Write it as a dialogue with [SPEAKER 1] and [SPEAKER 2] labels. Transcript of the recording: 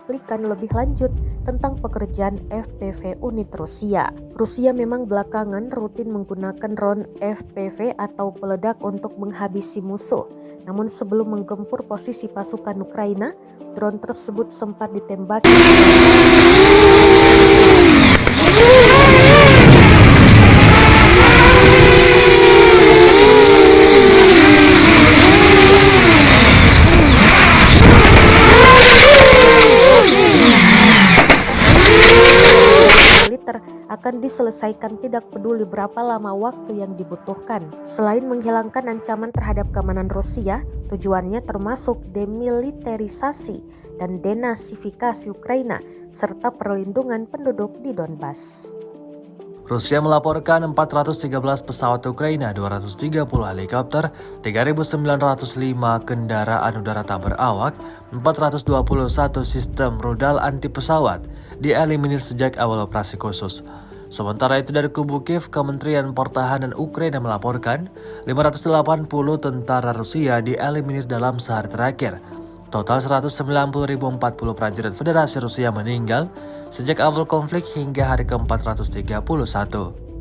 [SPEAKER 1] cuplikan lebih lanjut tentang pekerjaan FPV unit Rusia. Rusia memang belakangan rutin menggunakan drone FPV atau peledak untuk menghabisi musuh. Namun sebelum menggempur posisi pasukan Ukraina, drone tersebut sempat ditembaki. Akan diselesaikan tidak peduli berapa lama waktu yang dibutuhkan. Selain menghilangkan ancaman terhadap keamanan Rusia, tujuannya termasuk demilitarisasi dan denasifikasi Ukraina serta perlindungan penduduk di Donbas.
[SPEAKER 2] Rusia melaporkan 413 pesawat Ukraina, 230 helikopter, 3.905 kendaraan udara tak berawak, 421 sistem rudal anti pesawat dieliminir sejak awal operasi khusus. Sementara itu dari kubu Kiev, Kementerian Pertahanan Ukraina melaporkan 580 tentara Rusia dieliminir dalam sehari terakhir. Total 190.040 prajurit Federasi Rusia meninggal sejak awal konflik hingga hari ke-431.